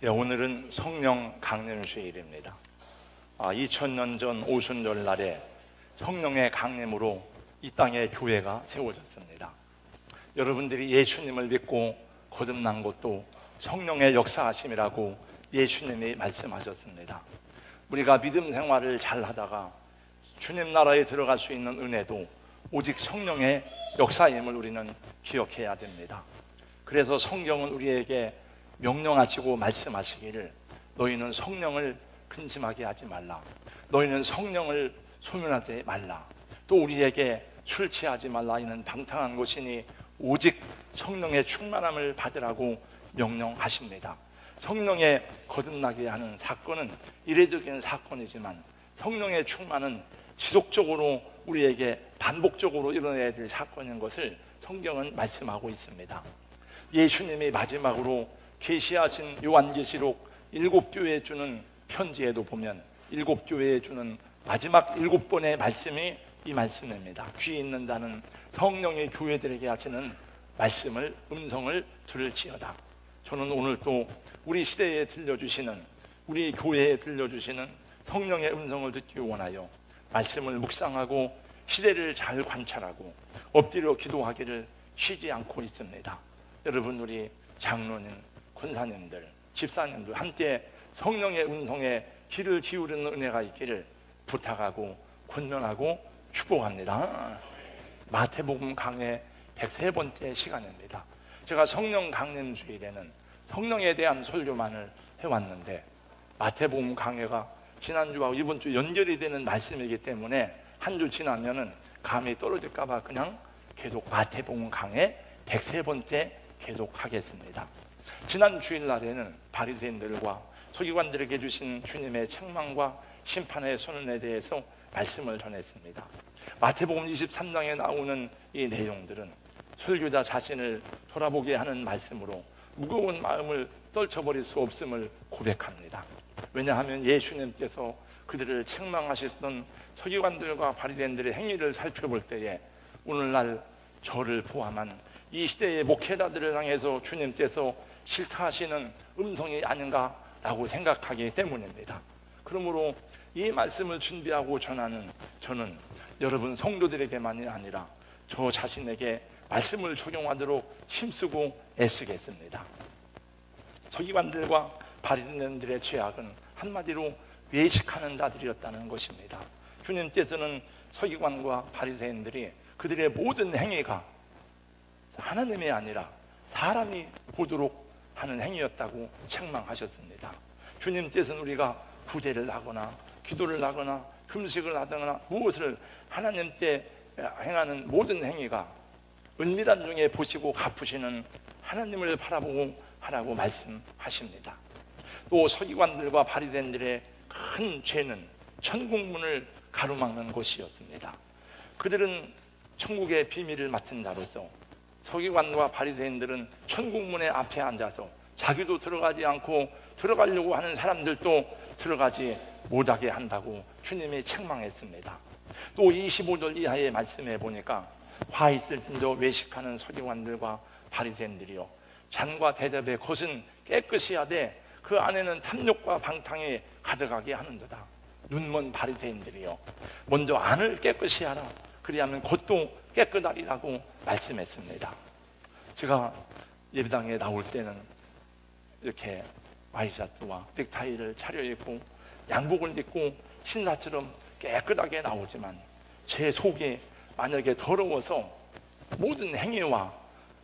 오늘은 성령 강림주일입니다. 2000년 전 오순절 날에 성령의 강림으로 이 땅에 교회가 세워졌습니다. 여러분들이 예수님을 믿고 거듭난 것도 성령의 역사하심이라고 예수님이 말씀하셨습니다. 우리가 믿음 생활을 잘 하다가 주님 나라에 들어갈 수 있는 은혜도 오직 성령의 역사임을 우리는 기억해야 됩니다. 그래서 성경은 우리에게 명령하시고 말씀하시기를 너희는 성령을 근심하게 하지 말라, 너희는 성령을 소멸하지 말라, 또 우리에게 술 취하지 말라, 이는 방탕한 것이니 오직 성령의 충만함을 받으라고 명령하십니다. 성령에 거듭나게 하는 사건은 이례적인 사건이지만 성령의 충만은 지속적으로 우리에게 반복적으로 일어나야 될 사건인 것을 성경은 말씀하고 있습니다. 예수님이 마지막으로 계시하신 요한계시록 7교회에 주는 편지에도 보면 7교회에 주는 마지막 7번의 말씀이 이 말씀입니다. 귀 있는 자는 성령의 교회들에게 하시는 말씀을, 음성을 들을지어다. 저는 오늘 또 우리 시대에 들려주시는, 우리 교회에 들려주시는 성령의 음성을 듣기 원하여 말씀을 묵상하고 시대를 잘 관찰하고 엎드려 기도하기를 쉬지 않고 있습니다. 여러분, 우리 장로님, 권사님들, 집사님들 함께 성령의 음성에 귀를 기울이는 은혜가 있기를 부탁하고 권면하고 축복합니다. 마태복음 강해 103번째 시간입니다. 제가 성령 강림 주일에는 성령에 대한 설교만을 해왔는데 마태복음 강해가 지난주와 이번 주 연결이 되는 말씀이기 때문에 한 주 지나면은 감이 떨어질까봐 그냥 계속 마태복음 강해 103번째 계속 하겠습니다. 지난 주일날에는 바리새인들과 서기관들에게 주신 주님의 책망과 심판의 선언에 대해서 말씀을 전했습니다. 마태복음 23장에 나오는 이 내용들은 설교자 자신을 돌아보게 하는 말씀으로 무거운 마음을 떨쳐버릴 수 없음을 고백합니다. 왜냐하면 예수님께서 그들을 책망하셨던 서기관들과 바리새인들의 행위를 살펴볼 때에 오늘날 저를 포함한 이 시대의 목회자들을 향해서 주님께서 싫다하시는 음성이 아닌가라고 생각하기 때문입니다. 그러므로 이 말씀을 준비하고 전하는 저는 여러분 성도들에게만이 아니라 저 자신에게 말씀을 적용하도록 힘쓰고 애쓰겠습니다. 서기관들과 바리새인들의 죄악은 한마디로 외식하는 자들이었다는 것입니다. 주님께서는 서기관과 바리새인들이 그들의 모든 행위가 하나님이 아니라 사람이 보도록 하는 행위였다고 책망하셨습니다. 주님께서는 우리가 구제를 하거나 기도를 하거나 금식을 하거나 무엇을 하나님께 행하는 모든 행위가 은밀한 중에 보시고 갚으시는 하나님을 바라보고 하라고 말씀하십니다. 또 서기관들과 바리새인들의 큰 죄는 천국문을 가로막는 것이었습니다. 그들은 천국의 비밀을 맡은 자로서 서기관과 바리새인들은 천국문의 앞에 앉아서 자기도 들어가지 않고 들어가려고 하는 사람들도 들어가지 못하게 한다고 주님이 책망했습니다. 또 25절 이하의 말씀에 보니까 화 있을진저 외식하는 서기관들과 바리새인들이요 잔과 대접의 것은 깨끗이 하되 그 안에는 탐욕과 방탕이 가득하게 하는도다. 눈먼 바리새인들이요 먼저 안을 깨끗이 하라, 그리하면 겉도 깨끗하리라고 말씀했습니다. 제가 예배당에 나올 때는 이렇게 와이셔츠와 넥타이를 차려입고 양복을 입고 신사처럼 깨끗하게 나오지만 제 속이 만약에 더러워서 모든 행위와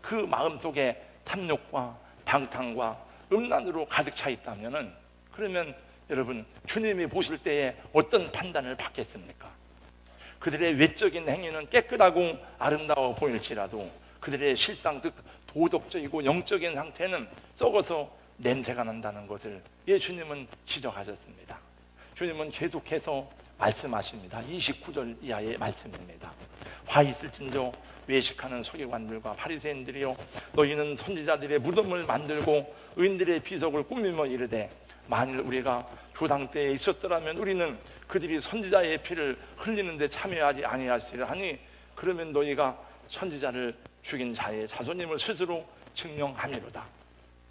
그 마음속에 탐욕과 방탕과 음란으로 가득 차 있다면은 그러면 여러분 주님이 보실 때에 어떤 판단을 받겠습니까? 그들의 외적인 행위는 깨끗하고 아름다워 보일지라도 그들의 실상 즉 도덕적이고 영적인 상태는 썩어서 냄새가 난다는 것을 예수님은 지적하셨습니다. 주님은 계속해서 말씀하십니다. 29절 이하의 말씀입니다. 화 있을진저 외식하는 서기관들과 바리새인들이여 너희는 선지자들의 무덤을 만들고 의인들의 비석을 꾸미며 이르되 만일 우리가 조당 때에 있었더라면 우리는 그들이 선지자의 피를 흘리는 데 참여하지 아니하시리라 하니 그러면 너희가 선지자를 죽인 자의 자손임을 스스로 증명함이로다.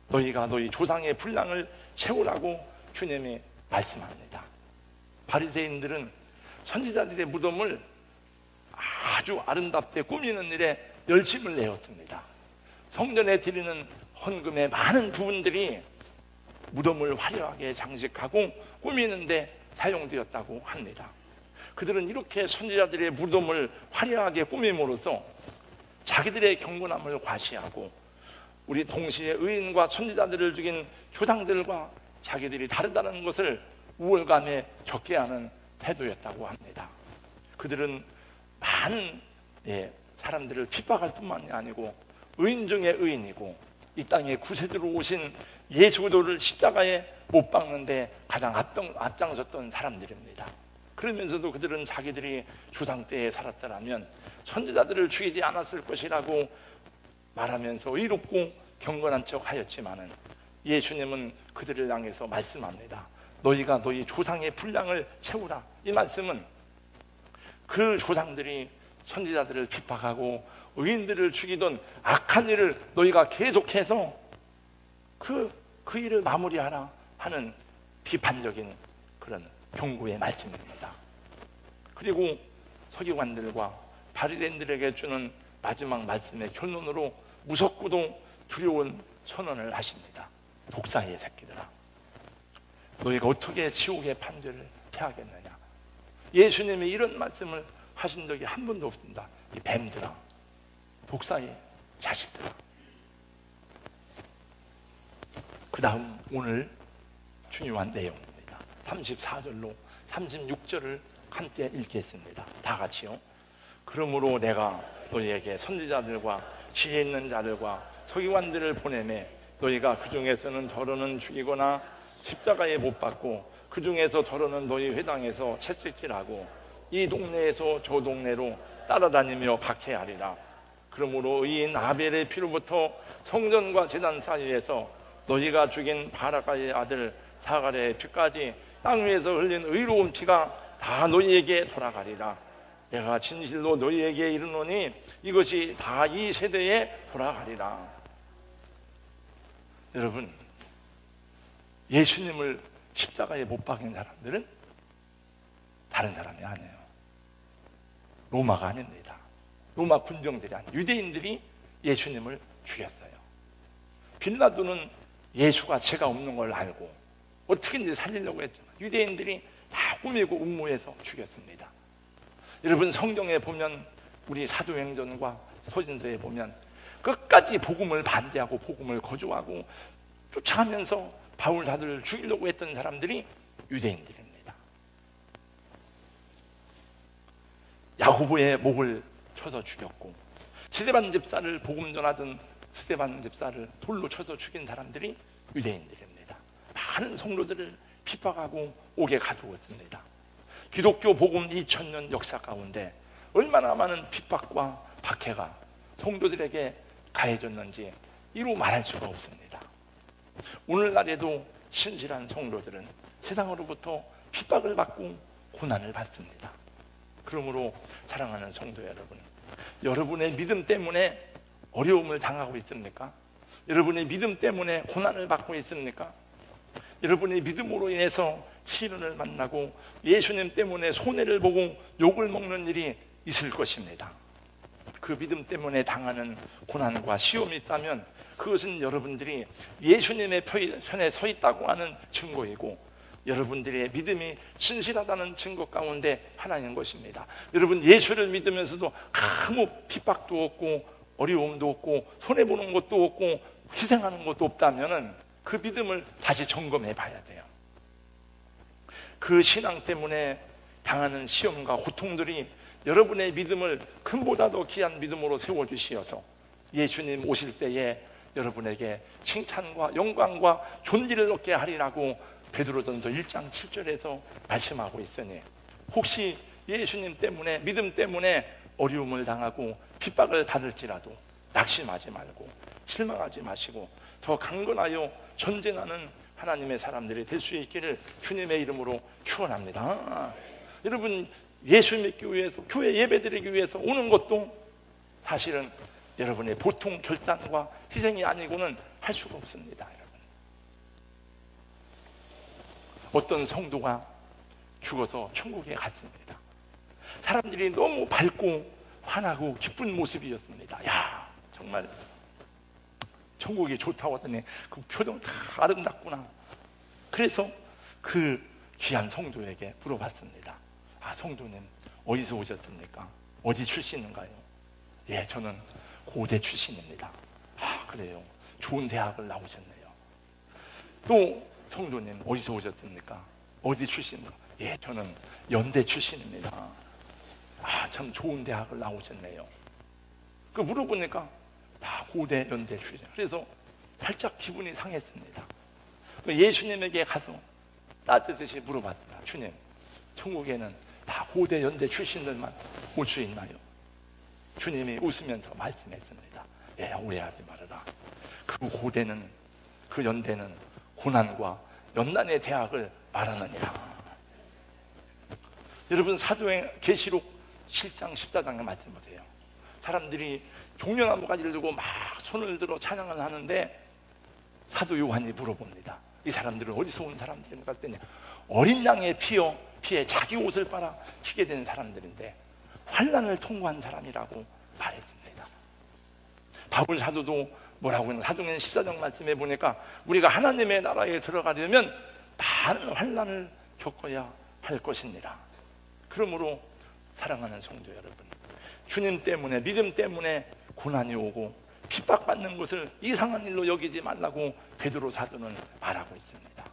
너희가 너희 조상의 분량을 채우라고 주님이 말씀합니다. 바리새인들은 선지자들의 무덤을 아주 아름답게 꾸미는 일에 열심을 내었습니다. 성전에 드리는 헌금의 많은 부분들이 무덤을 화려하게 장식하고 꾸미는데 사용되었다고 합니다. 그들은 이렇게 선지자들의 무덤을 화려하게 꾸밈으로써 자기들의 경건함을 과시하고 우리 동시에 의인과 선지자들을 죽인 조상들과 자기들이 다르다는 것을 우월감에 적게 하는 태도였다고 합니다. 그들은 많은 사람들을 핍박할 뿐만이 아니고 의인 중에 의인이고 이 땅에 구세주로 오신 예수 그리스도를 십자가에 못 박는데 가장 앞장섰던 사람들입니다. 그러면서도 그들은 자기들이 조상 때에 살았더라면 선지자들을 죽이지 않았을 것이라고 말하면서 의롭고 경건한 척 하였지만은 예수님은 그들을 향해서 말씀합니다. 너희가 너희 조상의 분량을 채우라. 이 말씀은 그 조상들이 선지자들을 핍박하고 의인들을 죽이던 악한 일을 너희가 계속해서 그 일을 마무리하라 하는 비판적인 그런 경고의 말씀입니다. 그리고 서기관들과 바리새인들에게 주는 마지막 말씀의 결론으로 무섭고도 두려운 선언을 하십니다. 독사의 새끼들아, 너희가 어떻게 지옥의 판결을 피하겠느냐. 예수님이 이런 말씀을 하신 적이 한 번도 없습니다. 이 뱀들아, 독사의 자식들아. 그 다음 오늘 중요한 내용입니다. 34절로 36절을 함께 읽겠습니다. 다 같이요. 그러므로 내가 너희에게 선지자들과 지혜 있는 자들과 서기관들을 보내매 너희가 그 중에서는 더러는 죽이거나 십자가에 못 박고 그 중에서 더러는 너희 회당에서 채찍질하고 이 동네에서 저 동네로 따라다니며 박해하리라. 그러므로 의인 아벨의 피로부터 성전과 제단 사이에서 너희가 죽인 바라가의 아들 사갈의 피까지 땅 위에서 흘린 의로운 피가 다 너희에게 돌아가리라. 내가 진실로 너희에게 이르노니 이것이 다 이 세대에 돌아가리라. 여러분, 예수님을 십자가에 못 박인 사람들은 다른 사람이 아니에요. 로마가 아닙니다. 로마 군정들이 아니에요. 유대인들이 예수님을 죽였어요. 빌라도는 예수가 죄가 없는 걸 알고 어떻게든지 살리려고 했지만 유대인들이 다 꾸미고 음모해서 죽였습니다. 여러분, 성경에 보면 우리 사도행전과 서신서에 보면 끝까지 복음을 반대하고 복음을 거부하고 쫓아가면서 바울 사도를 죽이려고 했던 사람들이 유대인들입니다. 야고보의 목을 쳐서 죽였고 스데반 집사를 복음 전하던 스데반 집사를 돌로 쳐서 죽인 사람들이 유대인들입니다. 많은 성도들을 핍박하고 옥에 가두었습니다. 기독교 복음 2000년 역사 가운데 얼마나 많은 핍박과 박해가 성도들에게 가해졌는지 이루 말할 수가 없습니다. 오늘날에도 신실한 성도들은 세상으로부터 핍박을 받고 고난을 받습니다. 그러므로 사랑하는 성도 여러분, 여러분의 믿음 때문에 어려움을 당하고 있습니까? 여러분의 믿음 때문에 고난을 받고 있습니까? 여러분의 믿음으로 인해서 시련을 만나고 예수님 때문에 손해를 보고 욕을 먹는 일이 있을 것입니다. 그 믿음 때문에 당하는 고난과 시험이 있다면 그것은 여러분들이 예수님의 편에 서 있다고 하는 증거이고 여러분들의 믿음이 신실하다는 증거 가운데 하나인 것입니다. 여러분, 예수를 믿으면서도 아무 핍박도 없고 어려움도 없고 손해보는 것도 없고 희생하는 것도 없다면 그 믿음을 다시 점검해 봐야 돼요. 그 신앙 때문에 당하는 시험과 고통들이 여러분의 믿음을 금보다 더 귀한 믿음으로 세워주시어서 예수님 오실 때에 여러분에게 칭찬과 영광과 존귀를 얻게 하리라고 베드로전서 1장 7절에서 말씀하고 있으니 혹시 예수님 때문에 믿음 때문에 어려움을 당하고 핍박을 받을지라도 낙심하지 말고 실망하지 마시고 더 강건하여 전쟁하는 하나님의 사람들이 될 수 있기를 주님의 이름으로 축원합니다. 여러분, 예수 믿기 위해서 교회 예배드리기 위해서 오는 것도 사실은 여러분의 보통 결단과 희생이 아니고는 할 수가 없습니다. 어떤 성도가 죽어서 천국에 갔습니다. 사람들이 너무 밝고 환하고 기쁜 모습이었습니다. 야, 정말 천국이 좋다고 하더니 그 표정 다 아름답구나. 그래서 그 귀한 성도에게 물어봤습니다. 아, 성도님 어디서 오셨습니까? 어디 출신인가요? 예, 저는 고대 출신입니다. 아, 그래요? 좋은 대학을 나오셨네요. 또 성도님 어디서 오셨습니까? 어디 출신인가? 예, 저는 연대 출신입니다. 아, 참 좋은 대학을 나오셨네요. 그 물어보니까 다 고대 연대 출신. 그래서 살짝 기분이 상했습니다. 예수님에게 가서 따뜻이 물어봤습니다. 주님, 천국에는 다 고대 연대 출신들만 올 수 있나요? 주님이 웃으면서 말씀했습니다. 예, 오해하지 말아라. 그 고대는, 그 연대는 고난과 연단의 대학을 말하느니라. 여러분, 사도행 계시록 7장 14장의 말씀 보세요. 사람들이 종려나무 가지를 들고 막 손을 들어 찬양을 하는데 사도 요한이 물어봅니다. 이 사람들은 어디서 온 사람들인가 했더니 어린 양의 피에 자기 옷을 빨아 희게 된 사람들인데 환난을 통과한 사람이라고 말했습니다. 바울 사도도 뭐라고 하는 사도행 14장 말씀에 보니까 우리가 하나님의 나라에 들어가려면 많은 환난을 겪어야 할 것입니다. 그러므로 사랑하는 성도 여러분, 주님 때문에, 믿음 때문에 고난이 오고 핍박받는 것을 이상한 일로 여기지 말라고 베드로 사도는 말하고 있습니다.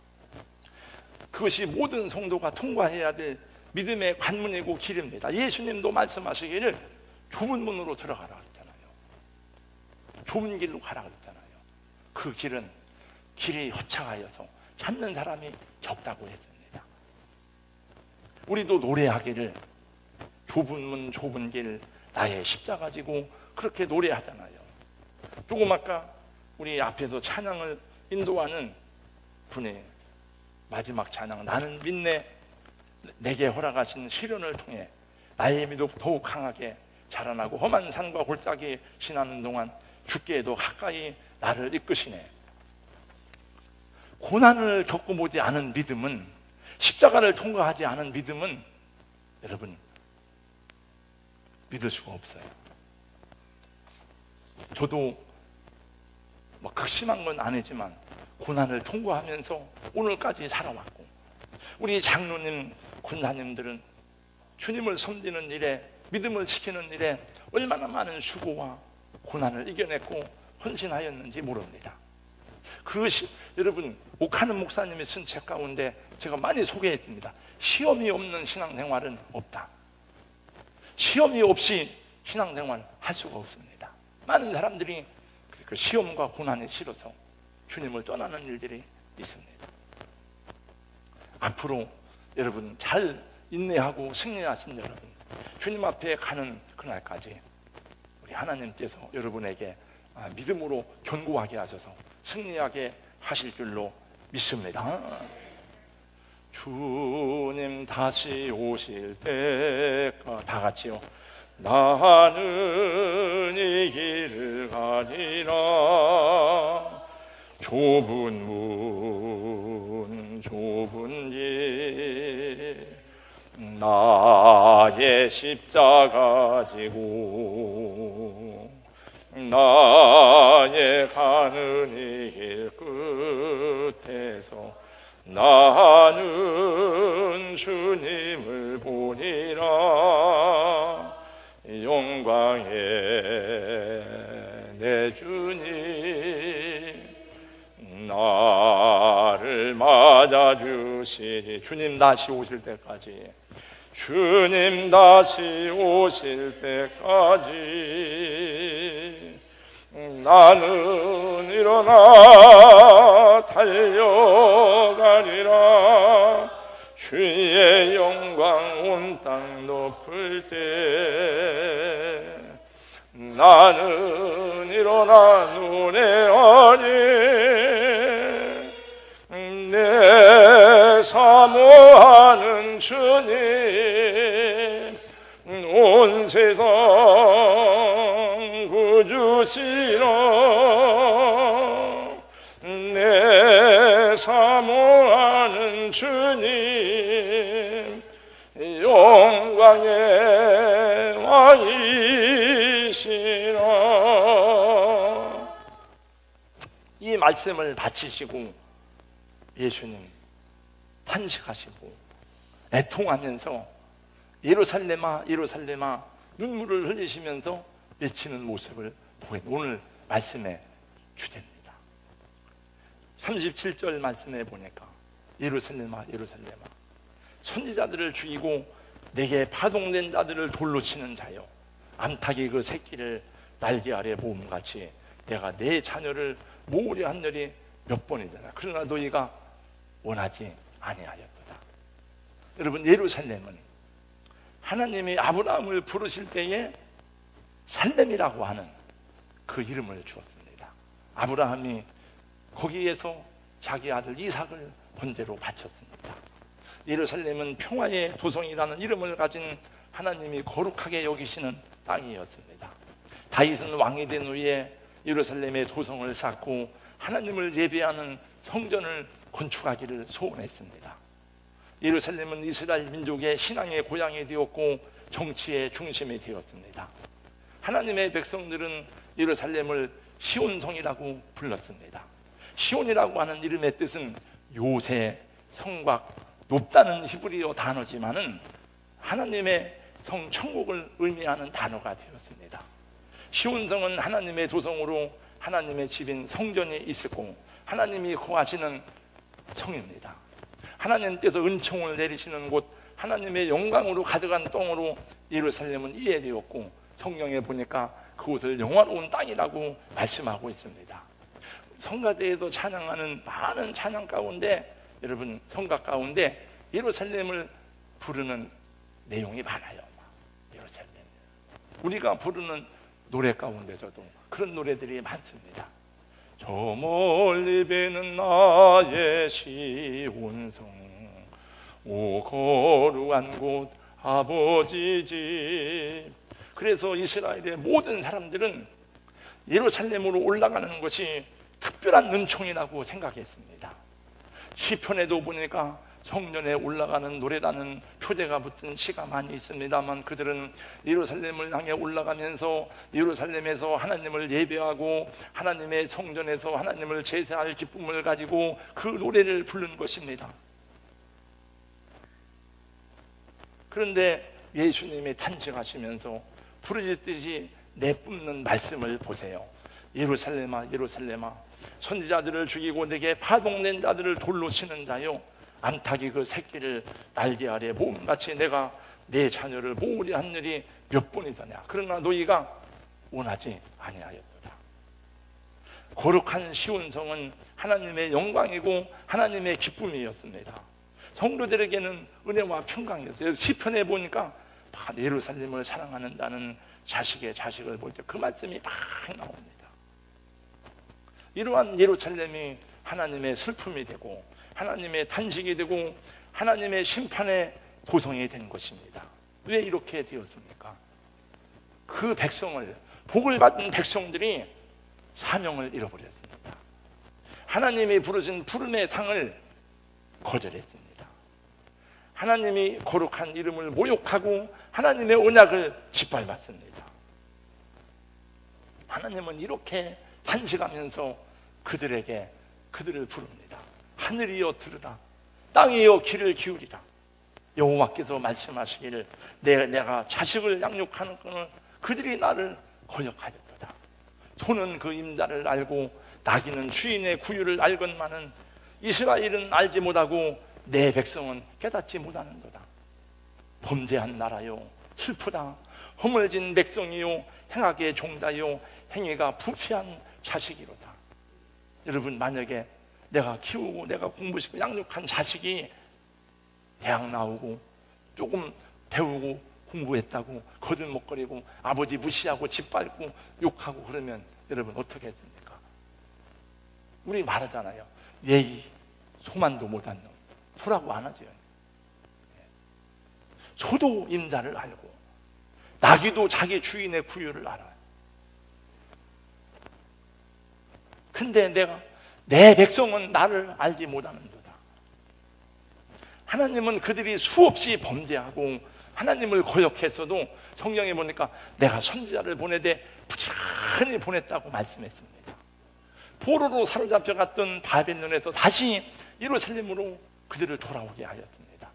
그것이 모든 성도가 통과해야 될 믿음의 관문이고 길입니다. 예수님도 말씀하시기를 좁은 문으로 들어가라 그랬잖아요. 좁은 길로 가라 그랬잖아요. 그 길은 길이 허창하여서 찾는 사람이 적다고 했습니다. 우리도 노래하기를 좁은 문 좁은 길 나의 십자가 지고 그렇게 노래하잖아요. 조금 아까 우리 앞에서 찬양을 인도하는 분이 마지막 찬양, 나는 믿네, 내게 허락하신 시련을 통해 나의 믿음 더욱 강하게 자라나고 험한 산과 골짜기 지나는 동안 주께도 가까이 나를 이끄시네. 고난을 겪어보지 않은 믿음은, 십자가를 통과하지 않은 믿음은 여러분 믿을 수가 없어요. 저도 뭐 극심한 건 아니지만 고난을 통과하면서 오늘까지 살아왔고, 우리 장로님, 군사님들은 주님을 섬기는 일에, 믿음을 지키는 일에 얼마나 많은 수고와 고난을 이겨냈고 헌신하였는지 모릅니다. 그것이 여러분, 옥하는 목사님이 쓴 책 가운데 제가 많이 소개했습니다. 시험이 없는 신앙생활은 없다. 시험이 없이 신앙생활 할 수가 없습니다. 많은 사람들이 그 시험과 고난에 싫어서 주님을 떠나는 일들이 있습니다. 앞으로 여러분 잘 인내하고 승리하신 여러분, 주님 앞에 가는 그날까지 우리 하나님께서 여러분에게 믿음으로 견고하게 하셔서 승리하게 하실 줄로 믿습니다. 주님 다시 오실 때까 다 같이요. 나는 이 길을 가리라. 좁은 문 좁은 길 나의 십자가 지고 나의 가는 이 길 끝에서 나는 주님을 보리라. 영광의 내 주님 나를 맞아주시니, 주님 다시 오실 때까지, 주님 다시 오실 때까지 나는 일어나 달려가리라. 주의 영광 온 땅 높을 때 나는 일어나 노래하리. 내 사모하는 주님 온 세상 구주시라. 내 사모하는 오신 주님 영광의 왕이시라. 이 말씀을 바치시고 예수님 탄식하시고 애통하면서 예루살렘아 예루살렘아 눈물을 흘리시면서 외치는 모습을 보게 오늘 말씀의 주제입니다. 37절 말씀에 보니까 예루살렘아 예루살렘아 선지자들을 죽이고 내게 파동된 자들을 돌로 치는 자여 암탉이 그 새끼를 날개 아래 모음같이 내가 내 자녀를 모으려 한 날이 몇 번이더라. 그러나 너희가 원하지 아니하였도다. 여러분, 예루살렘은 하나님이 아브라함을 부르실 때에 살렘이라고 하는 그 이름을 주었습니다. 아브라함이 거기에서 자기 아들 이삭을 번제로 바쳤습니다. 예루살렘은 평화의 도성이라는 이름을 가진 하나님이 거룩하게 여기시는 땅이었습니다. 다윗은 왕이 된 후에 예루살렘의 도성을 쌓고 하나님을 예배하는 성전을 건축하기를 소원했습니다. 예루살렘은 이스라엘 민족의 신앙의 고향이 되었고 정치의 중심이 되었습니다. 하나님의 백성들은 예루살렘을 시온성이라고 불렀습니다. 시온이라고 하는 이름의 뜻은 요새, 성곽, 높다는 히브리어 단어지만은 하나님의 성 천국을 의미하는 단어가 되었습니다. 시온성은 하나님의 도성으로 하나님의 집인 성전이 있었고 하나님이 거하시는 성입니다. 하나님께서 은총을 내리시는 곳, 하나님의 영광으로 가득한 땅으로 예루살렘은 이해되었고 성경에 보니까 그곳을 영화로운 땅이라고 말씀하고 있습니다. 성가대에서 찬양하는 많은 찬양 가운데 여러분 성가 가운데 예루살렘을 부르는 내용이 많아요. 예루살렘. 우리가 부르는 노래 가운데서도 그런 노래들이 많습니다. 저 멀리 배는 나의 시온성 오 거룩한 곳 아버지 집. 그래서 이스라엘의 모든 사람들은 예루살렘으로 올라가는 것이 특별한 은총이라고 생각했습니다. 시편에도 보니까 성전에 올라가는 노래라는 표제가 붙은 시가 많이 있습니다만 그들은 예루살렘을 향해 올라가면서 예루살렘에서 하나님을 예배하고 하나님의 성전에서 하나님을 제사할 기쁨을 가지고 그 노래를 부른 것입니다. 그런데 예수님이 탄식하시면서 부르짖듯이 내뿜는 말씀을 보세요. 예루살렘아 예루살렘아 선지자들을 죽이고 내게 파동낸 자들을 돌로 치는 자요 암탉이 그 새끼를 날개 아래 모음같이 내가 내 자녀를 모으려 한 일이 몇 번이더냐. 그러나 너희가 원하지 아니하였도다. 거룩한 시온성은 하나님의 영광이고 하나님의 기쁨이었습니다. 성도들에게는 은혜와 평강이었어요. 시편에 보니까 예루살렘을 사랑하는다는 자식의 자식을 볼 때 그 말씀이 막 나옵니다. 이러한 예루살렘이 하나님의 슬픔이 되고 하나님의 탄식이 되고 하나님의 심판의 도성이 된 것입니다. 왜 이렇게 되었습니까? 그 백성을, 복을 받은 백성들이 사명을 잃어버렸습니다. 하나님이 부르신 부름의 상을 거절했습니다. 하나님이 거룩한 이름을 모욕하고 하나님의 언약을 짓밟았습니다. 하나님은 이렇게 탄식하면서 그들을 부릅니다. 하늘이여 들으라, 땅이여 귀를 기울이라. 여호와께서 말씀하시기를 내가 자식을 양육하는 것은 그들이 나를 거역하였도다. 소는 그 임자를 알고 나귀는 주인의 구유를 알건만은 이스라엘은 알지 못하고 내 백성은 깨닫지 못하는도다. 범죄한 나라요 슬프다. 허물진 백성이요 행악의 종자요 행위가 부패한 자식이로다. 여러분, 만약에 내가 키우고 내가 공부시키고 양육한 자식이 대학 나오고 조금 배우고 공부했다고 거들먹거리고 아버지 무시하고 짓밟고 욕하고 그러면 여러분 어떻게 했습니까? 우리 말하잖아요. 예의 소만도 못한 놈. 소라고 안 하죠. 소도 임자를 알고 나귀도 자기 주인의 구유를 알아요. 근데 내 백성은 나를 알지 못하는도다. 하나님은 그들이 수없이 범죄하고 하나님을 거역했어도 성경에 보니까 내가 선지자를 보내되 부지런히 보냈다고 말씀했습니다. 포로로 사로잡혀갔던 바벨론에서 다시 예루살렘으로 그들을 돌아오게 하였습니다.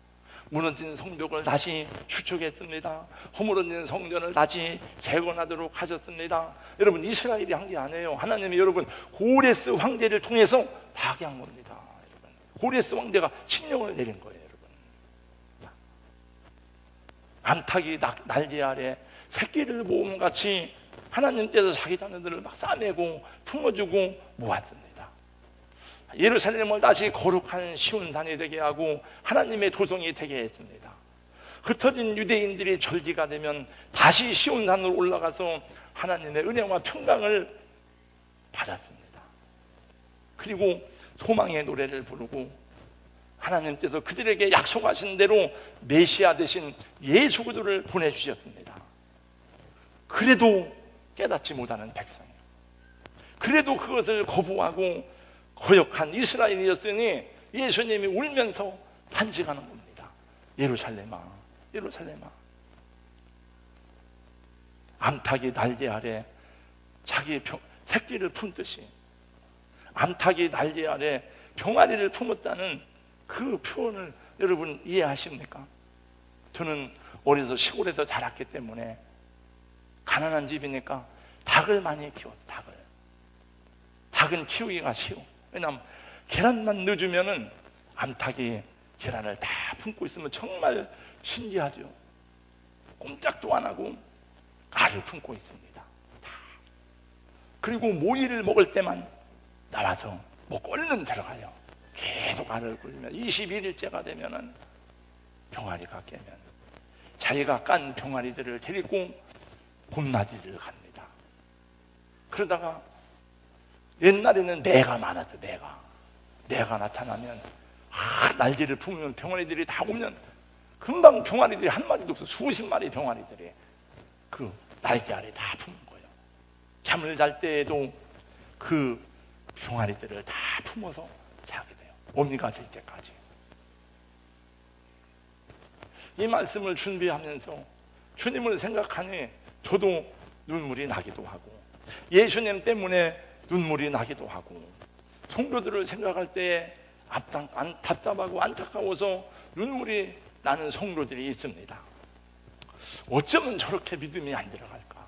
무너진 성벽을 다시 추축했습니다. 허물어진 성전을 다시 재건하도록 하셨습니다. 여러분, 이스라엘이 한 게 아니에요. 하나님이 여러분 고레스 황제를 통해서 다 하게 한 겁니다. 여러분, 고레스 황제가 신령을 내린 거예요. 여러분, 암탉이 날개 아래 새끼를 모음같이 하나님께서 자기 자녀들을 막 싸매고 품어주고 모았습니다. 예루살렘을 다시 거룩한 시온산이 되게 하고 하나님의 도성이 되게 했습니다. 흩어진 유대인들이 절기가 되면 다시 시온산으로 올라가서 하나님의 은혜와 평강을 받았습니다. 그리고 소망의 노래를 부르고 하나님께서 그들에게 약속하신 대로 메시아 되신 예수 그리스도를 보내주셨습니다. 그래도 깨닫지 못하는 백성이요, 그래도 그것을 거부하고 거역한 이스라엘이었으니 예수님이 울면서 탄식하는 겁니다. 예루살렘아, 예루살렘아. 암탉이 날개 아래 자기 새끼를 품듯이 암탉이 날개 아래 병아리를 품었다는 그 표현을 여러분 이해하십니까? 저는 어려서 시골에서 자랐기 때문에 가난한 집이니까 닭을 많이 키웠어요. 닭은 키우기가 쉬워. 왜냐하면 계란만 넣어주면은 암탉이 계란을 다 품고 있으면 정말 신기하죠. 꼼짝도 안 하고 알을 품고 있습니다. 다. 그리고 모이를 먹을 때만 나와서 먹고 얼른 들어가요. 계속 알을 굴리면 21일째가 되면은 병아리가 깨면 자기가 깐 병아리들을 데리고 봄나들이를 갑니다. 그러다가 옛날에는 매가 많았죠. 매가 나타나면 날개를 품으면 병아리들이 다 오면 금방 병아리들이 한 마리도 없어 수십 마리 병아리들이 그 날개 아래 다 품은 거예요. 잠을 잘 때에도 그 병아리들을 다 품어서 자게 돼요. 어미가 될 때까지. 이 말씀을 준비하면서 주님을 생각하니 저도 눈물이 나기도 하고 예수님 때문에 눈물이 나기도 하고 성도들을 생각할 때에 답답하고 안타까워서 눈물이 나는 성도들이 있습니다. 어쩌면 저렇게 믿음이 안 들어갈까?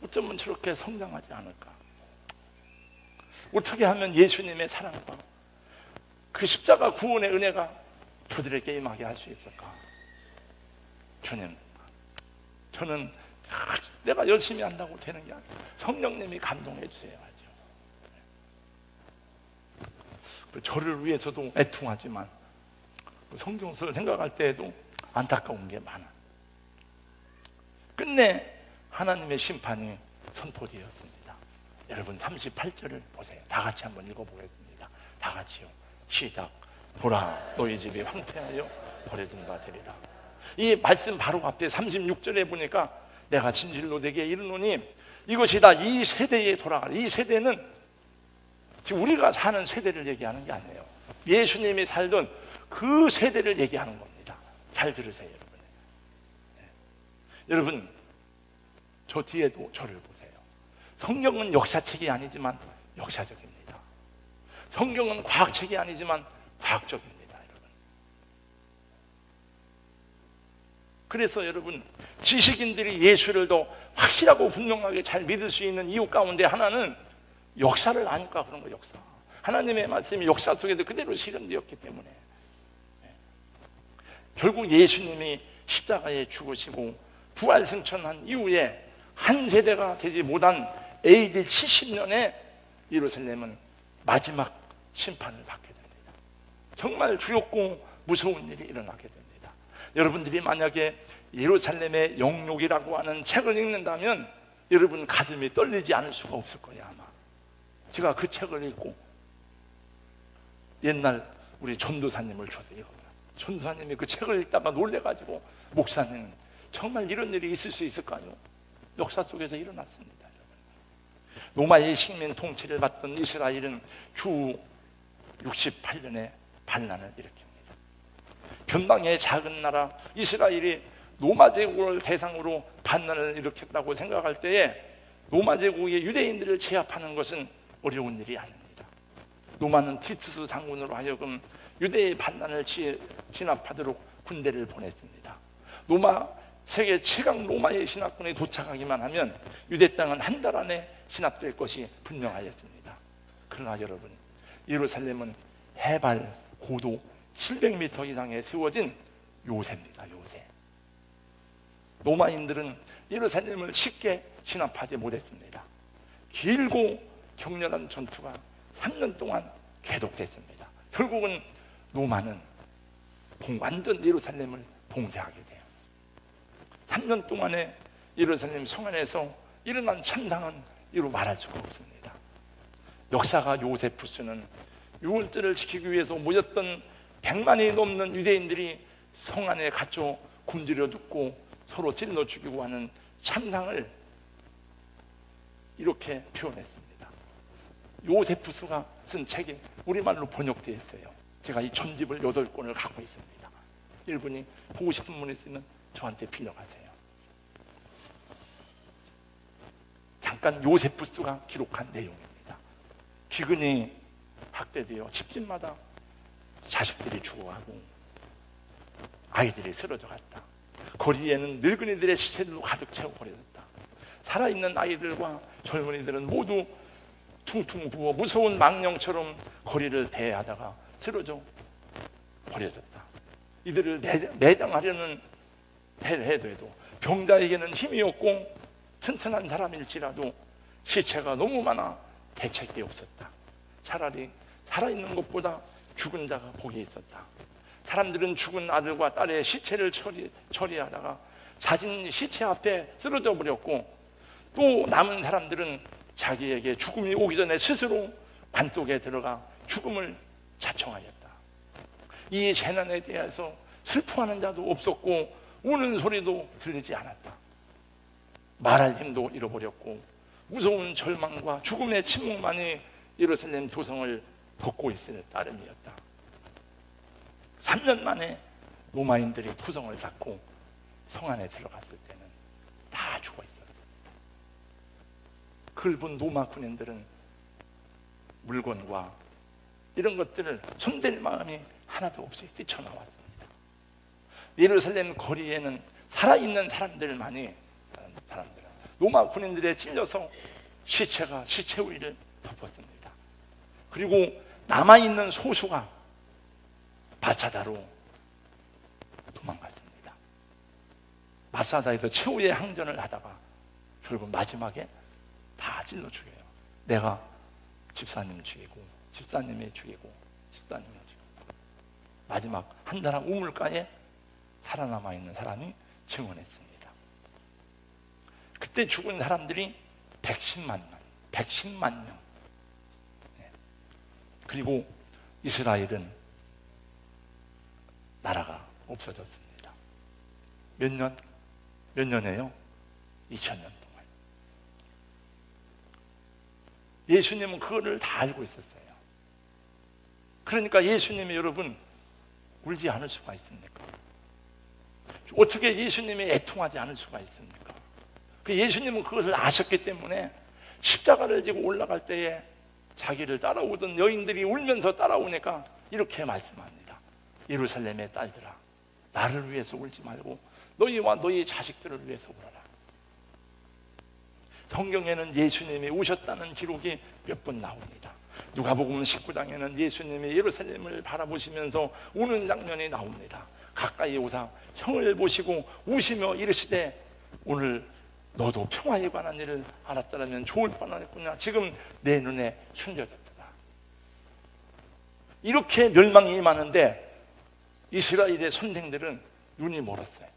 어쩌면 저렇게 성장하지 않을까? 어떻게 하면 예수님의 사랑과 그 십자가 구원의 은혜가 저들에게 임하게 할 수 있을까? 주님, 저는 내가 열심히 한다고 되는 게 아니라 성령님이 감동해 주세요 하죠. 저를 위해서도 애통하지만 성경서를 생각할 때에도 안타까운 게 많아. 끝내 하나님의 심판이 선포되었습니다. 여러분 38절을 보세요. 다 같이 한번 읽어보겠습니다. 다 같이요. 시작. 보라, 너희 집이 황폐하여 버려진 바 되리라. 이 말씀 바로 앞에 36절에 보니까 내가 진실로 내게 이르노니 이것이 다 이 세대에 돌아가라. 이 세대는 지금 우리가 사는 세대를 얘기하는 게 아니에요. 예수님이 살던 그 세대를 얘기하는 겁니다. 잘 들으세요, 여러분. 네. 여러분, 저 뒤에도 저를 보세요. 성경은 역사책이 아니지만 역사적입니다. 성경은 과학책이 아니지만 과학적입니다, 여러분. 그래서 여러분, 지식인들이 예수를 더 확실하고 분명하게 잘 믿을 수 있는 이유 가운데 하나는 역사를 아니까 그런 거예요. 역사. 하나님의 말씀이 역사 속에도 그대로 실현되었기 때문에. 결국 예수님이 십자가에 죽으시고 부활 승천한 이후에 한 세대가 되지 못한 AD 70년에 예루살렘은 마지막 심판을 받게 됩니다. 정말 두렵고 무서운 일이 일어나게 됩니다. 여러분들이 만약에 예루살렘의 영록이라고 하는 책을 읽는다면 여러분 가슴이 떨리지 않을 수가 없을 거예요. 아마 제가 그 책을 읽고 옛날 우리 전도사님을 줘서 전도사님이 그 책을 읽다가 놀래가지고 목사님 정말 이런 일이 있을 수 있을까요? 역사 속에서 일어났습니다. 로마의 식민 통치를 받던 이스라엘은 주 68년에 반란을 일으킵니다. 변방의 작은 나라 이스라엘이 로마 제국을 대상으로 반란을 일으켰다고 생각할 때에 로마 제국의 유대인들을 제압하는 것은 어려운 일이 아닙니다. 로마는 티투스 장군으로 하여금 유대의 반란을 진압하도록 군대를 보냈습니다. 로마 세계 최강 로마의 신학군이 도착하기만 하면 유대 땅은 한 달 안에 진압될 것이 분명하였습니다. 그러나 여러분, 예루살렘은 해발 고도 700m 이상에 세워진 요새입니다. 요새. 로마인들은 예루살렘을 쉽게 진압하지 못했습니다. 길고 격렬한 전투가 3년 동안 계속됐습니다. 결국은 로마는 완전 예루살렘을 봉쇄하게 돼요. 3년 동안에 예루살렘 성 안에서 일어난 참상은 이루 말할 수가 없습니다. 역사가 요세푸스는 유월절을 지키기 위해서 모였던 100만이 넘는 유대인들이 성 안에 갇혀 굶주려 죽고 서로 찔러 죽이고 하는 참상을 이렇게 표현했습니다. 요세푸스가 쓴 책이 우리말로 번역되어 있어요. 제가 이 전집을 8권을 갖고 있습니다. 여러분이 보고 싶은 분 있으면 저한테 빌려가세요. 잠깐 요세푸스가 기록한 내용입니다. 기근이 확대되어 집집마다 자식들이 죽어가고 아이들이 쓰러져 갔다. 거리에는 늙은이들의 시체들로 가득 채워버려졌다. 살아있는 아이들과 젊은이들은 모두 퉁퉁 부어 무서운 망령처럼 거리를 대하다가 쓰러져 버려졌다. 이들을 매장하려는 해도 병자에게는 힘이 없고 튼튼한 사람일지라도 시체가 너무 많아 대책이 없었다. 차라리 살아있는 것보다 죽은 자가 복이 있었다. 사람들은 죽은 아들과 딸의 시체를 처리하다가 자신 시체 앞에 쓰러져 버렸고, 또 남은 사람들은 자기에게 죽음이 오기 전에 스스로 관 속에 들어가 죽음을 자청하였다. 이 재난에 대해서 슬퍼하는 자도 없었고 우는 소리도 들리지 않았다. 말할 힘도 잃어버렸고 무서운 절망과 죽음의 침묵만이 예루살렘 도성을 덮고 있을 따름이었다. 3년 만에 로마인들이 토성을 쌓고 성 안에 들어갔을 때는 다 죽어 있었습니다. 그걸 본 로마 군인들은 물건과 이런 것들을 손댈 마음이 하나도 없이 뛰쳐나왔습니다. 예루살렘 거리에는 살아있는 사람들만이, 로마 군인들에 찔려서 시체가 시체 위를 덮었습니다. 그리고 남아있는 소수가 마사다로 도망갔습니다. 마사다에서 최후의 항전을 하다가 결국 마지막에 다 찔러 죽여요. 내가 집사님 죽이고 집사님이 죽이고 집사님이 죽이고, 마지막 한 사람 우물가에 살아남아있는 사람이 증언했습니다. 그때 죽은 사람들이 110만 명. 그리고 이스라엘은 나라가 없어졌습니다. 몇 년이에요? 2000년 동안. 예수님은 그거를 다 알고 있었어요. 그러니까 예수님이, 여러분, 울지 않을 수가 있습니까? 어떻게 예수님이 애통하지 않을 수가 있습니까? 예수님은 그것을 아셨기 때문에 십자가를 지고 올라갈 때에 자기를 따라오던 여인들이 울면서 따라오니까 이렇게 말씀합니다. 예루살렘의 딸들아, 나를 위해서 울지 말고 너희와 너희 자식들을 위해서 울어라. 성경에는 예수님이 우셨다는 기록이 몇 번 나옵니다. 누가복음 19장에는 예수님이 예루살렘을 바라보시면서 우는 장면이 나옵니다. 가까이 오사 형을 보시고 우시며 이르시되, 오늘 너도 평화에 관한 일을 알았더라면 좋을 뻔했구나. 지금 내 눈에 숨겨졌다. 이렇게 멸망이 임하는데 이스라엘의 선생들은 눈이 멀었어요.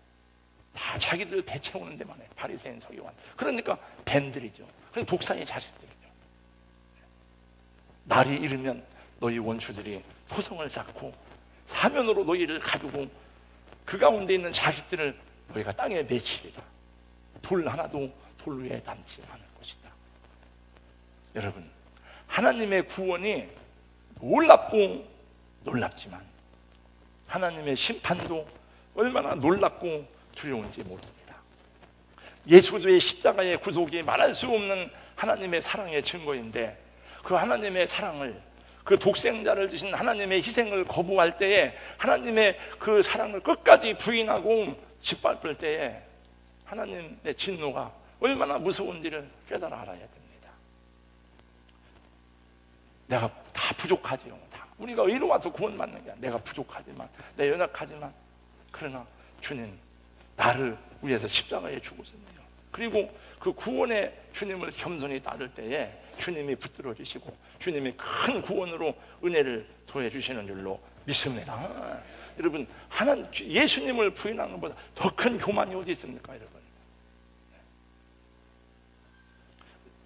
다 자기들 배 채우는 데만 해요. 바리새인 서기관. 그러니까 뱀들이죠. 그러니까 독사의 자식들이죠. 날이 이르면 너희 원수들이 토성을 쌓고 사면으로 너희를 가두고 그 가운데 있는 자식들을 너희가 땅에 내치리라. 돌 하나도 돌 위에 남지 않을 것이다. 여러분, 하나님의 구원이 놀랍고 놀랍지만 하나님의 심판도 얼마나 놀랍고 두려운지 모릅니다. 예수의 십자가의 구속이 말할 수 없는 하나님의 사랑의 증거인데, 그 하나님의 사랑을, 그 독생자를 주신 하나님의 희생을 거부할 때에, 하나님의 그 사랑을 끝까지 부인하고 짓밟을 때에 하나님의 진노가 얼마나 무서운지를 깨달아 알아야 됩니다. 내가 다 부족하지요. 다. 우리가 의로와서 구원받는 게 아니라 내가 부족하지만, 내 연약하지만, 그러나 주님 나를 위해서 십자가에 죽으셨네요. 그리고 그 구원의 주님을 겸손히 따를 때에 주님이 붙들어 주시고 주님이 큰 구원으로 은혜를 더해 주시는 줄로 믿습니다. 여러분, 예수님을 부인하는 것보다 더 큰 교만이 어디 있습니까, 여러분?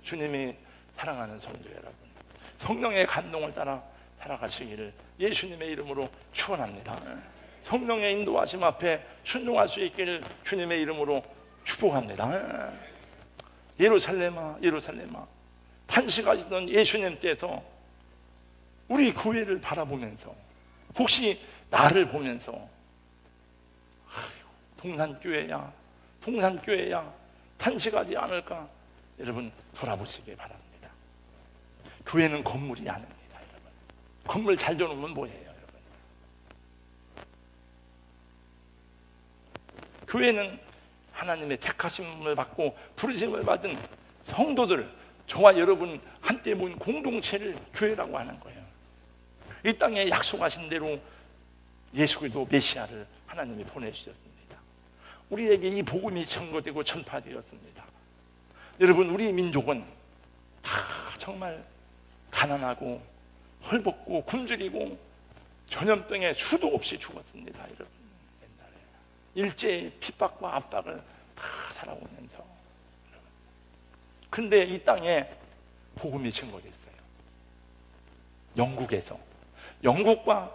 주님이 사랑하는 성도 여러분, 성령의 감동을 따라 살아가시기를 예수님의 이름으로 축원합니다. 성령의 인도하심 앞에 순종할 수 있기를 주님의 이름으로 축복합니다. 예루살렘아, 예루살렘아, 탄식하시던 예수님께서 우리 교회를 바라보면서, 혹시 나를 보면서 동산교회야, 동산교회야 탄식하지 않을까? 여러분, 돌아보시기 바랍니다. 교회는 건물이 아닙니다, 여러분. 건물 잘 줘놓으면 뭐예요, 여러분? 교회는 하나님의 택하심을 받고 부르심을 받은 성도들, 저와 여러분 한때 모인 공동체를 교회라고 하는 거예요. 이 땅에 약속하신 대로 예수 그리스도 메시아를 하나님이 보내주셨습니다. 우리에게 이 복음이 전거되고 전파되었습니다. 여러분, 우리 민족은 다 정말 가난하고 헐벗고 굶주리고 전염병에 수도 없이 죽었습니다, 여러분. 옛날에 일제의 핍박과 압박을 다 살아오면서. 근데 이 땅에 복음이 증거됐어요. 영국과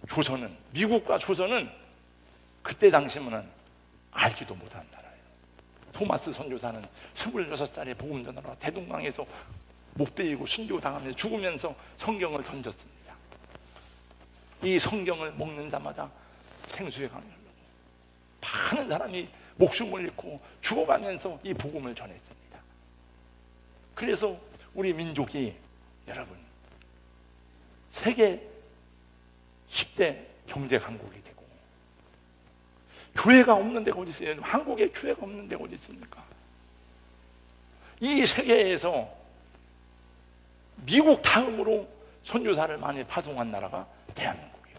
조선은, 미국과 조선은 그때 당시면은 알지도 못한 나라예요. 토마스 선교사는 26살에 복음 전하러 대동강에서 못 베이고 순교당하면서 죽으면서 성경을 던졌습니다. 이 성경을 먹는 자마다 생수의 강이 흘르고 많은 사람이 목숨을 잃고 죽어가면서 이 복음을 전했습니다. 그래서 우리 민족이, 여러분, 세계 10대 경제 강국이 되고, 교회가 없는 데가 어디 있어요? 한국에 교회가 없는 데가 어디 있습니까? 이 세계에서 미국 다음으로 선교사를 많이 파송한 나라가 대한민국이에요.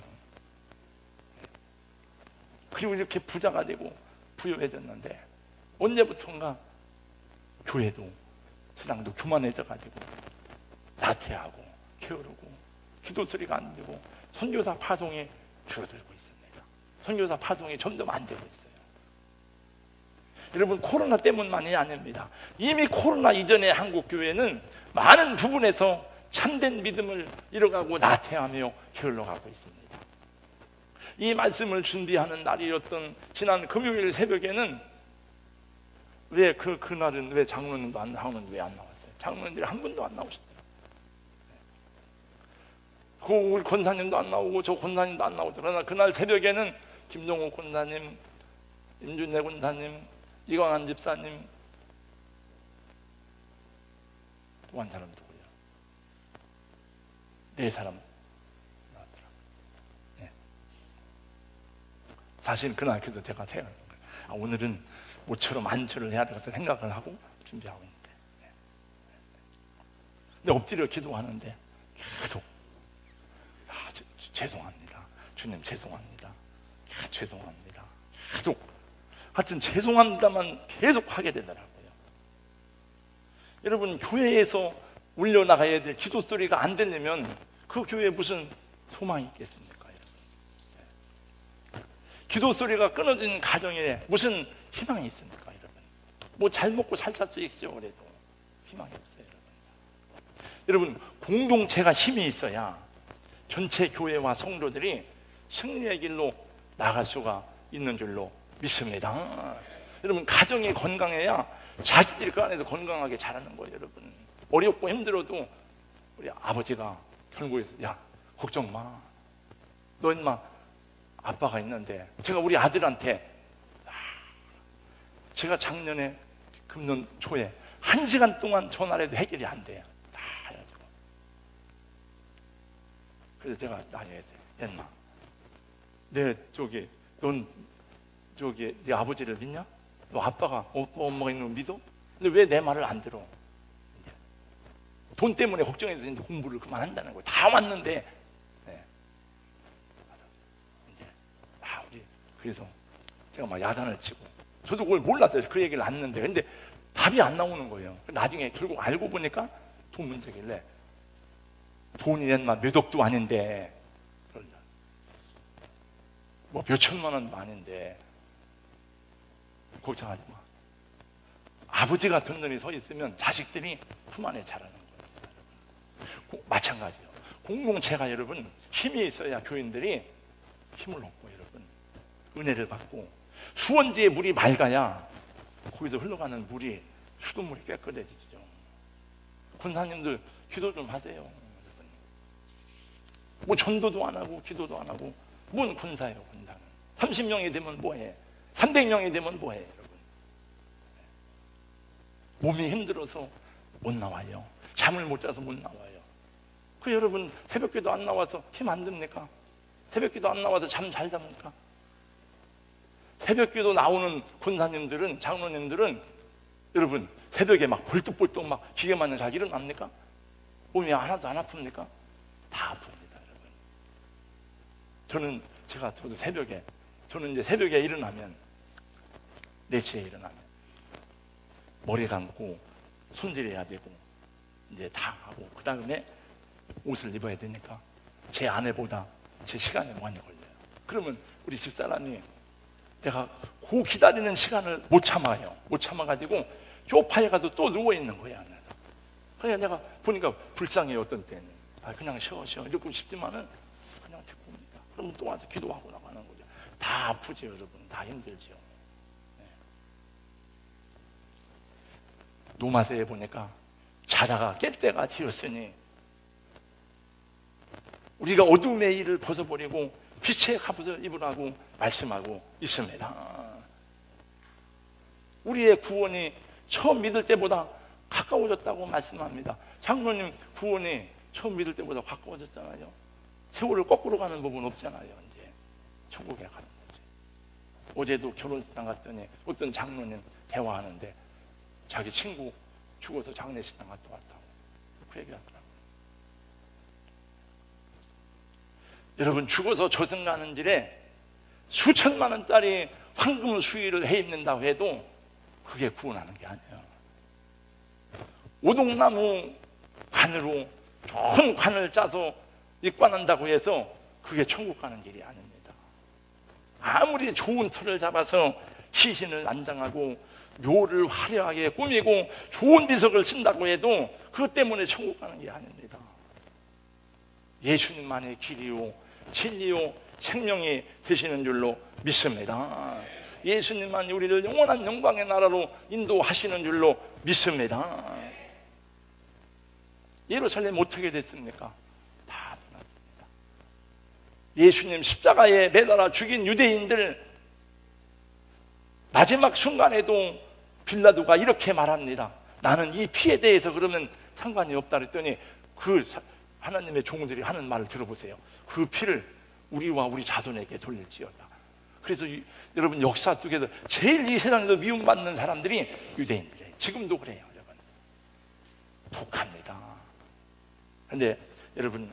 그리고 이렇게 부자가 되고 부유해졌는데, 언제부턴가 교회도 신앙도 교만해져가지고 나태하고 게으르고 기도 소리가 안 되고 선교사 파송이 줄어들고 있습니다. 선교사 파송이 점점 안 되고 있어요. 여러분, 코로나 때문만이 아닙니다. 이미 코로나 이전에 한국 교회는 많은 부분에서 참된 믿음을 잃어가고 나태하며 게을러가고 있습니다. 이 말씀을 준비하는 날이었던 지난 금요일 새벽에는 왜 그날은 왜 장로님도 안 나오는데 왜 안 나왔어요? 장로님들이 한 분도 안 나오시더라고요. 우리 권사님도 안 나오고 저 권사님도 안 나오더라고요. 그러나 그날 새벽에는 김종호 권사님, 임준혜 권사님, 이광한 집사님, 또 한 사람 누구요? 4사람 나왔더라고요. 네. 사실 그날 그래서 제가 생각한 거예요. 오늘은 모처럼 안주를 해야 되겠다 생각을 하고 준비하고 있는데, 근데 엎드려 기도하는데 계속 죄송합니다, 주님 죄송합니다, 죄송합니다, 계속 하여튼 죄송합니다만 계속 하게 되더라고요. 여러분, 교회에서 울려나가야 될 기도 소리가 안 들리면 그 교회에 무슨 소망이 있겠습니까, 여러분? 기도 소리가 끊어진 가정에 무슨 희망이 있습니까, 여러분? 뭐 잘 먹고 살 수 있죠, 그래도 희망이 없어요, 여러분. 여러분, 공동체가 힘이 있어야 전체 교회와 성도들이 승리의 길로 나갈 수가 있는 줄로 믿습니다. 여러분, 가정이 건강해야 자식들이 그 안에서 건강하게 자라는 거예요, 여러분. 어렵고 힘들어도 우리 아버지가 결국에 야, 걱정 마. 너 인마 아빠가 있는데 제가 우리 아들한테 제가 작년에 금년 초에 1시간 동안 전화를 해도 해결이 안 돼요. 다 해가지고. 그래서 제가 나중에 했나? 넌 네 아버지를 믿냐? 너 아빠가 엄마가 있는 거 믿어? 근데 왜 내 말을 안 들어? 돈 때문에 걱정해서 이제 공부를 그만한다는 거예요. 다 왔는데, 네. 이제 그래서 제가 막 야단을 치고, 저도 그걸 몰랐어요. 그 얘기를 했는데, 근데 답이 안 나오는 거예요. 나중에 결국 알고 보니까 돈 문제길래 돈이 옛날 몇 억도 아닌데, 뭐 몇 천만 원도 아닌데 걱정하지 마. 아버지 같은 놈이 서 있으면 자식들이 품 안에 자라는 거예요. 마찬가지예요. 공동체가 여러분 힘이 있어야 교인들이 힘을 얻고 여러분 은혜를 받고 수원지의 물이 맑아야 거기서 흘러가는 물이 수돗물이 깨끗해지죠. 권사님들 기도 좀 하세요. 여러분. 뭐 전도도 안 하고 기도도 안 하고 뭔 권사예요, 권사는. 30명이 되면 뭐해? 300명이 되면 뭐해, 여러분? 몸이 힘들어서 못 나와요. 잠을 못 자서 못 나와요. 그 여러분 새벽기도 안 나와서 힘 안 듭니까? 새벽기도 안 나와서 잠 잘 잡니까? 새벽기도 나오는 권사님들은, 장로님들은 여러분 새벽에 막 벌떡벌떡 막 기계만은 잘 일어납니까? 몸이 하나도 안 아픕니까? 다 아픕니다, 여러분. 저는 이제 새벽에 일어나면 4시에 일어나면 머리 감고 손질해야 되고 이제 다 하고 그 다음에 옷을 입어야 되니까 제 아내보다 제 시간이 많이 걸려요. 그러면 우리 집사람이 내가 그 기다리는 시간을 못 참아요. 못 참아가지고 쇼파에 가도 또 누워있는 거야. 그냥 내가 보니까 불쌍해요. 어떤 때는 그냥 쉬어 이러고 싶지만은 그냥 듣고 옵니다. 그러면 또 와서 기도하고 나가는 거죠. 다 아프죠, 여러분. 다 힘들죠. 네. 노마세에 보니까 자다가 깰 때가 되었으니 우리가 어둠의 일을 벗어버리고 빛의 갑옷을 입으라고 말씀하고 있습니다. 우리의 구원이 처음 믿을 때보다 가까워졌다고 말씀합니다. 장로님 구원이 처음 믿을 때보다 가까워졌잖아요. 세월을 거꾸로 가는 법은 없잖아요. 이제 천국에 가는 거지. 어제도 결혼식장 갔더니 어떤 장로님 대화하는데 자기 친구 죽어서 장례식장 갔다 왔다고 그 얘기 하더라고요. 여러분 죽어서 저승 가는 길에 수천만 원짜리 황금 수의를 해 입는다고 해도 그게 구원하는 게 아니에요. 오동나무 관으로 좋은 관을 짜서 입관한다고 해서 그게 천국 가는 길이 아닙니다. 아무리 좋은 틀을 잡아서 시신을 안장하고 묘를 화려하게 꾸미고 좋은 비석을 쓴다고 해도 그것 때문에 천국 가는 게 아닙니다. 예수님만의 길이요 진리요 생명이 되시는 줄로 믿습니다. 예수님만이 우리를 영원한 영광의 나라로 인도하시는 줄로 믿습니다. 예루살렘 어떻게 됐습니까? 다 떠났습니다. 예수님 십자가에 매달아 죽인 유대인들 마지막 순간에도 빌라도가 이렇게 말합니다. 나는 이 피에 대해서 그러면 상관이 없다 그랬더니 그 하나님의 종들이 하는 말을 들어보세요. 그 피를 우리와 우리 자손에게 돌릴지어다. 그래서 여러분 역사 속에서 제일 이 세상에서 미움받는 사람들이 유대인들이에요. 지금도 그래요, 여러분. 독합니다. 그런데 여러분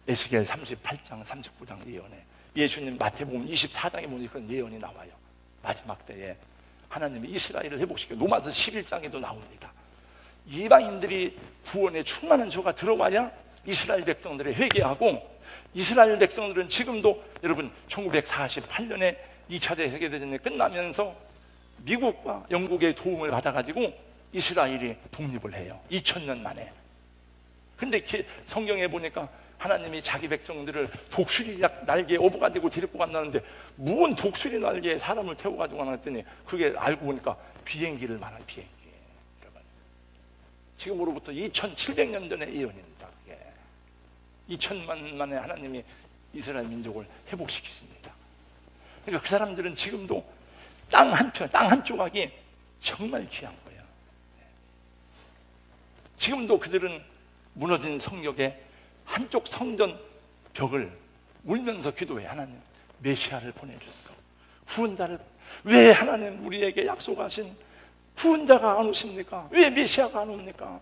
에스겔 38장 39장 예언에 예수님 마태복음 24장에 보니 그런 예언이 나와요. 마지막 때에 하나님이 이스라엘을 회복시켜 로마서 11장에도 나옵니다. 이방인들이 구원에 충만한 조가 들어와야 이스라엘 백성들이 회개하고 이스라엘 백성들은 지금도 여러분 1948년에 2차 세계대전이 끝나면서 미국과 영국의 도움을 받아가지고 이스라엘이 독립을 해요. 2000년 만에. 근데 성경에 보니까 하나님이 자기 백성들을 독수리 날개에 업어가지고 데리고 간다는데 무슨 독수리 날개에 사람을 태워가지고 가놨더니 그게 알고 보니까 비행기를 말한 비행기. 지금으로부터 2700년 전의 예언입니다. 2000만 만에 하나님이 이스라엘 민족을 회복시키십니다. 그러니까 그 사람들은 지금도 땅 한 조각이 정말 귀한 거예요. 지금도 그들은 무너진 성벽의 한쪽 성전 벽을 울면서 기도해. 하나님, 메시아를 보내주소. 후원자를. 왜 하나님 우리에게 약속하신 후원자가 안 오십니까? 왜 메시아가 안 옵니까?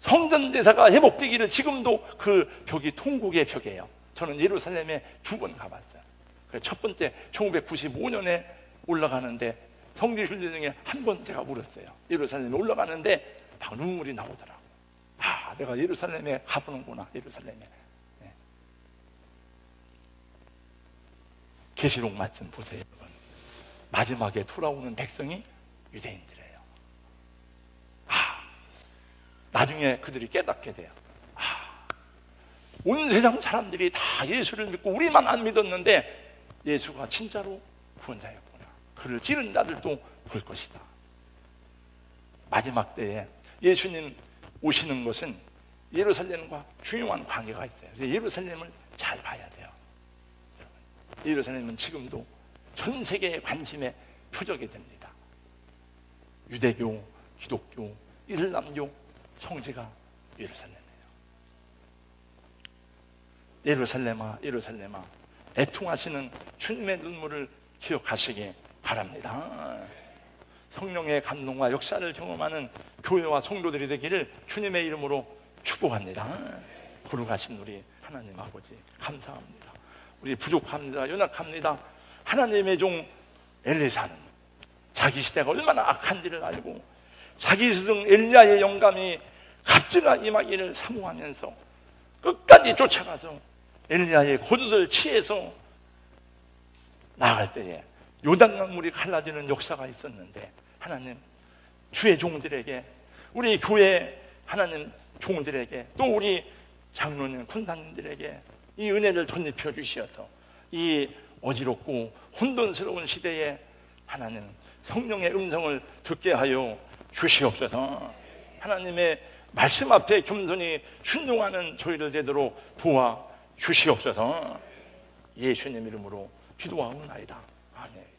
성전 제사가 회복되기를. 지금도 그 벽이 통곡의 벽이에요. 저는 예루살렘에 2번 가봤어요. 첫 번째 1995년에 올라가는데 성지 훈련 중에 한 번 제가 울었어요. 예루살렘에 올라가는데 막 눈물이 나오더라고. 아, 내가 예루살렘에 가보는구나. 예루살렘에. 네. 계시록 말씀 보세요, 여러분. 마지막에 돌아오는 백성이 유대인들이에요. 아, 나중에 그들이 깨닫게 돼요. 아, 온 세상 사람들이 다 예수를 믿고 우리만 안 믿었는데 예수가 진짜로 구원자였구나. 그를 찌른 자들도 볼 것이다. 마지막 때에 예수님 오시는 것은 예루살렘과 중요한 관계가 있어요. 그래서 예루살렘을 잘 봐야 돼요. 예루살렘은 지금도 전 세계의 관심의 표적이 됩니다. 유대교, 기독교, 이슬람교 성지가 예루살렘이에요. 예루살렘아, 예루살렘아, 애통하시는 주님의 눈물을 기억하시기 바랍니다. 성령의 감동과 역사를 경험하는 교회와 성도들이 되기를 주님의 이름으로 축복합니다. 거룩하신 우리 하나님 아버지 감사합니다. 우리 부족합니다. 연약합니다. 하나님의 종 엘리사는 자기 시대가 얼마나 악한지를 알고 자기 스승 엘리야의 영감이 갑자기 임하기를 사모하면서 끝까지 쫓아가서 엘리야의 고도를 취해서 나갈 때에 요단강물이 갈라지는 역사가 있었는데, 하나님 주의 종들에게, 우리 교회 하나님 종들에게, 또 우리 장로님 권사님들에게 이 은혜를 덧입혀 주시어서 이 어지럽고 혼돈스러운 시대에 하나님 성령의 음성을 듣게 하여 주시옵소서. 하나님의 말씀 앞에 겸손히 순종하는 저희들 되도록 도와 주시옵소서. 예수님 이름으로 기도하옵나이다. 아멘.